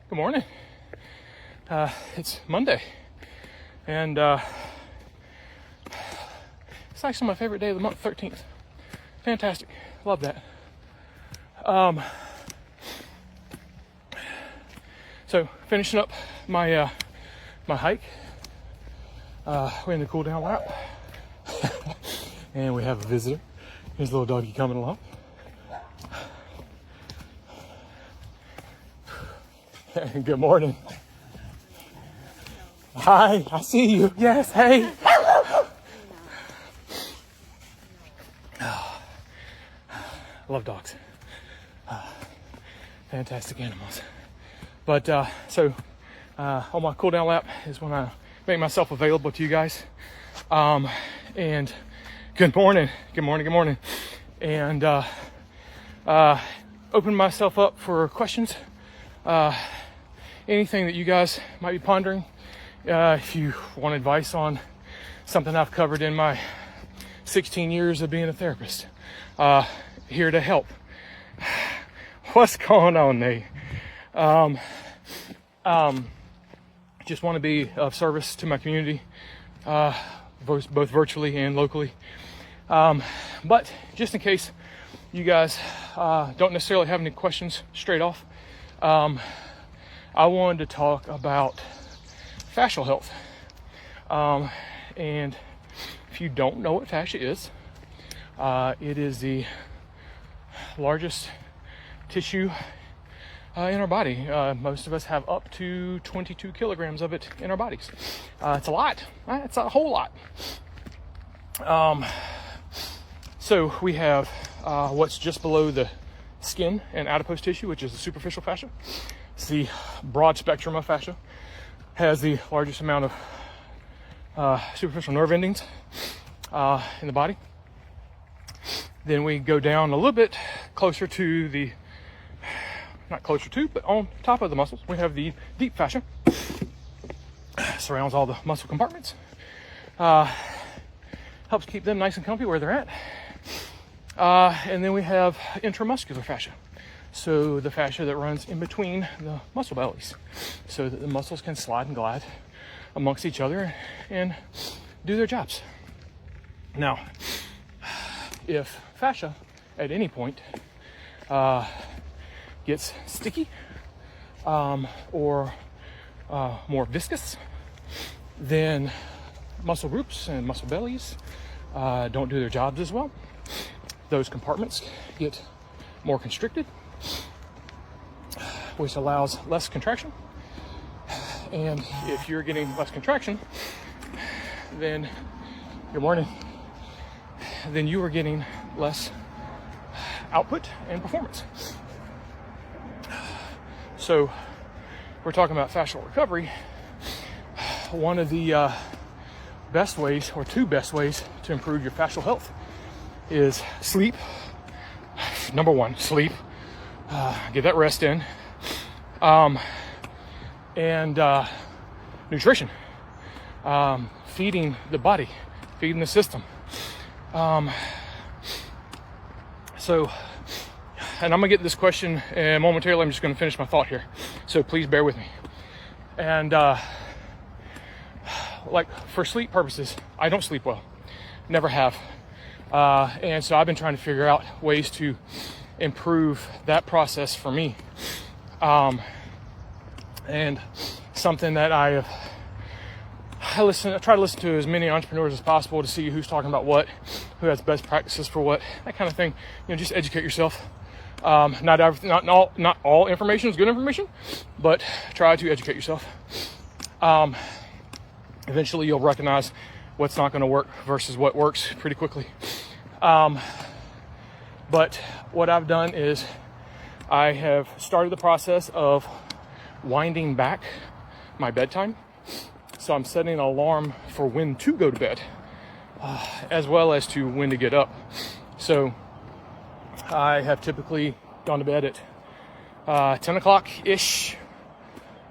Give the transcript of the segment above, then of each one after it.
Good morning. It's Monday, and it's actually my favorite day of the month, 13th. Fantastic. Love that. So finishing up my my hike. We're in the cool down lap, and we have a visitor. Here's the little doggy coming along. Good morning. Hi, I see you. Yes, hey. Love dogs. Fantastic animals. But on my cool down lap is when I make myself available to you guys. And good morning. And open myself up for questions. Anything that you guys might be pondering. If you want advice on something I've covered in my 16 years of being a therapist, here to help. What's going on, Nate? Just want to be of service to my community, both virtually and locally. But just in case you guys don't necessarily have any questions straight off, I wanted to talk about fascial health. And if you don't know what fascia is, it is the largest tissue in our body. Most of us have up to 22 kilograms of it in our bodies. It's a lot. It's a whole lot. So we have what's just below the skin and adipose tissue, which is the superficial fascia. It's the broad spectrum of fascia. Has the largest amount of superficial nerve endings in the body. Then we go down a little bit closer to the, not closer to, but on top of the muscles, we have the deep fascia. Surrounds all the muscle compartments. Helps keep them nice and comfy where they're at. And then we have intramuscular fascia. So the fascia that runs in between the muscle bellies, so that the muscles can slide and glide amongst each other and do their jobs. Now, if fascia at any point gets sticky or more viscous, then muscle groups and muscle bellies don't do their jobs as well. Those compartments get more constricted, which allows less contraction. And if you're getting less contraction, then good morning, then you are getting less output and performance. So we're talking about fascial recovery. One of the best ways, or two best ways to improve your fascial health is sleep. Number one, sleep. Get that rest in. And nutrition. Feeding the body, feeding the system. So, and I'm gonna get this question momentarily. I'm just gonna finish my thought here. So please bear with me. And like for sleep purposes, I don't sleep well. Never have. And so I've been trying to figure out ways to improve that process for me. And something that I try to listen to as many entrepreneurs as possible to see who's talking about what, who has best practices for what, that kind of thing. You know, just educate yourself. Not all information is good information, but try to educate yourself. Eventually you'll recognize what's not going to work versus what works pretty quickly. But what I've done is I have started the process of winding back my bedtime. So I'm setting an alarm for when to go to bed, as well as to when to get up. So I have typically gone to bed at 10 o'clock-ish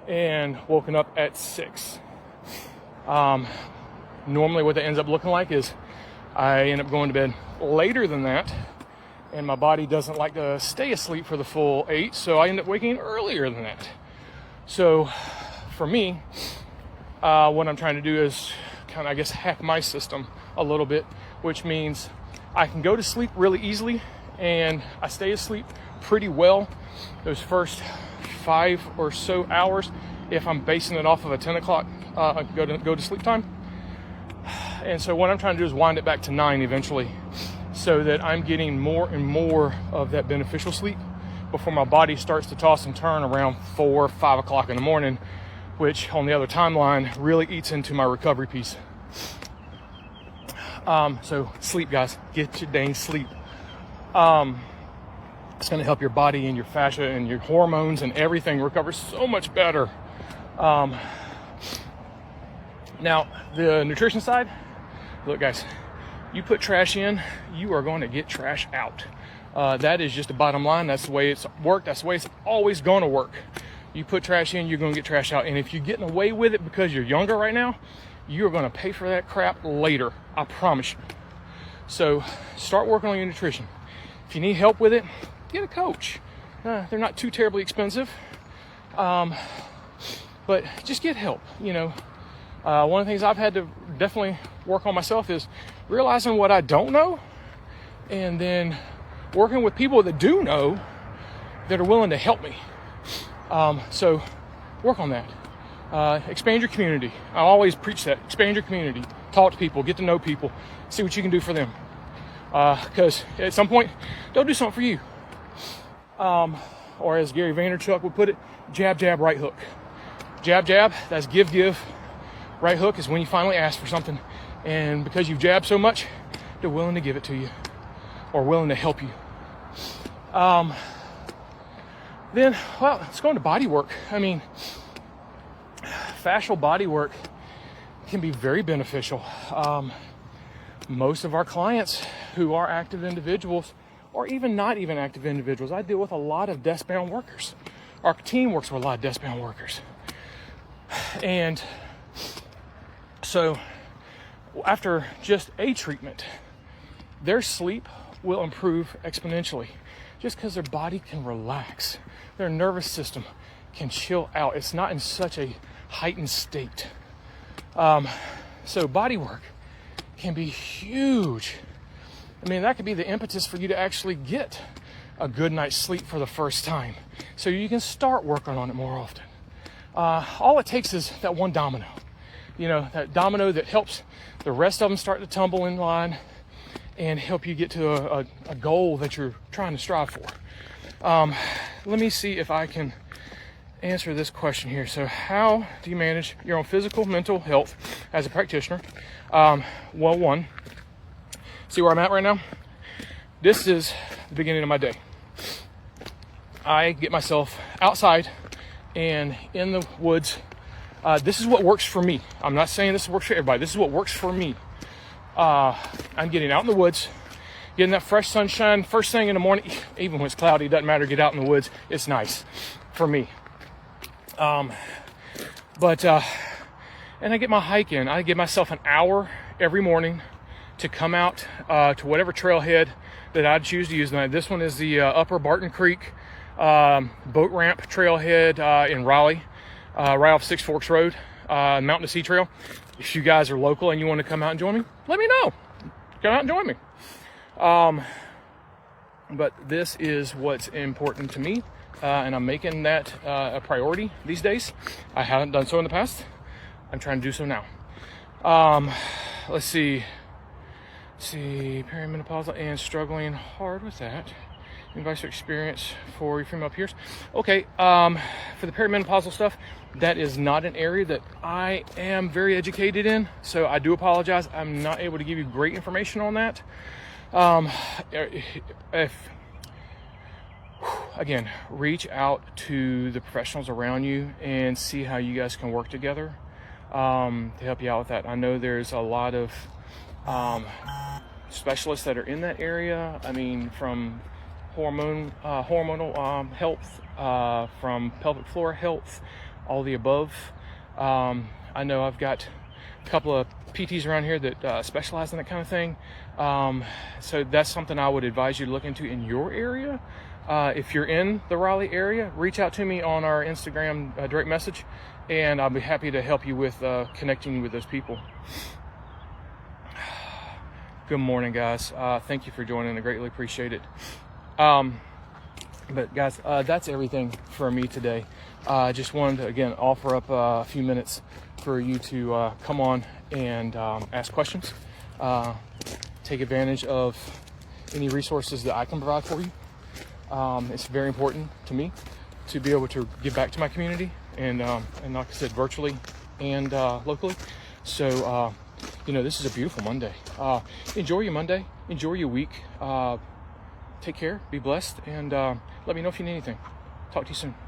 and woken up at 6. Normally what that ends up looking like is I end up going to bed later than that, and my body doesn't like to stay asleep for the full 8, so I end up waking earlier than that. So for me, what I'm trying to do is kind of, I guess, hack my system a little bit, which means I can go to sleep really easily, and I stay asleep pretty well those first 5 or so hours if I'm basing it off of a 10 o'clock go to sleep time. And so what I'm trying to do is wind it back to 9 eventually, so that I'm getting more and more of that beneficial sleep before my body starts to toss and turn around 4 or 5 o'clock in the morning, which on the other timeline really eats into my recovery piece. So sleep, guys, get your dang sleep. It's going to help your body and your fascia and your hormones and everything recover so much better. Now, the nutrition side, look, guys, you put trash in, you are going to get trash out. That is just the bottom line. That's the way it's worked. That's the way it's always going to work. You put trash in, you're going to get trash out. And if you're getting away with it because you're younger right now, you're going to pay for that crap later. I promise you. So start working on your nutrition. If you need help with it, get a coach. They're not too terribly expensive, but just get help. You know, one of the things I've had to definitely work on myself is realizing what I don't know, and then working with people that do know that are willing to help me. So work on that. Expand your community. I always preach that. Expand your community. Talk to people. Get to know people. See what you can do for them. Because at some point, they'll do something for you. Or as Gary Vaynerchuk would put it, jab, jab, right hook. Jab, jab, that's give, give. Right hook is when you finally ask for something. And because you've jabbed so much, they're willing to give it to you. Or willing to help you. Then, well, let's go into Bodywork. I mean, fascial bodywork can be very beneficial. Most of our clients who are active individuals, or even not even active individuals, I deal with a lot of desk-bound workers. Our team works with a lot of desk-bound workers. And so after just a treatment, their sleep will improve exponentially just because their body can relax. Their nervous system can chill out. It's not in such a heightened state. So bodywork can be huge. I mean, that could be the impetus for you to actually get a good night's sleep for the first time, so you can start working on it more often. All it takes is that one domino, you know, that domino that helps the rest of them start to tumble in line and help you get to a goal that you're trying to strive for. Let me see if I can answer this question here. So how do you manage your own physical, mental health as a practitioner? Well, one, see where I'm at right now? This is the beginning of my day. I get myself outside and in the woods. This is what works for me. I'm not saying this works for everybody. This is what works for me. I'm getting out in the woods, getting that fresh sunshine first thing in the morning. Even when it's cloudy, it doesn't matter. Get out in the woods. It's nice for me. And I get my hike in. I give myself an hour every morning to come out to whatever trailhead that I choose to use. Now, this one is the Upper Barton Creek boat ramp trailhead in Raleigh, right off Six Forks Road, Mountain to Sea Trail. If you guys are local and you want to come out and join me, let me know. Come out and join me. But this is what's important to me, and I'm making that a priority these days. I haven't done so in the past. I'm trying to do so now. Let's see, perimenopausal and struggling hard with that. Advice or experience for your female peers. Okay, for the perimenopausal stuff, that is not an area that I am very educated in, so I do apologize. I'm not able to give you great information on that. Again, reach out to the professionals around you and see how you guys can work together to help you out with that. I know there's a lot of specialists that are in that area. I mean, from hormonal health, from pelvic floor health, all the above. I know I've got a couple of PTs around here that specialize in that kind of thing. So that's something I would advise you to look into in your area. If you're in the Raleigh area, reach out to me on our Instagram direct message, and I'll be happy to help you with connecting you with those people. Good morning, guys. Thank you for joining. I greatly appreciate it. But guys, that's everything for me today. I just wanted to, again, offer up a few minutes for you to come on and ask questions, take advantage of any resources that I can provide for you. It's very important to me to be able to give back to my community, and like I said, virtually and locally. So, this is a beautiful Monday. Enjoy your Monday. Enjoy your week. Take care. Be blessed. And let me know if you need anything. Talk to you soon.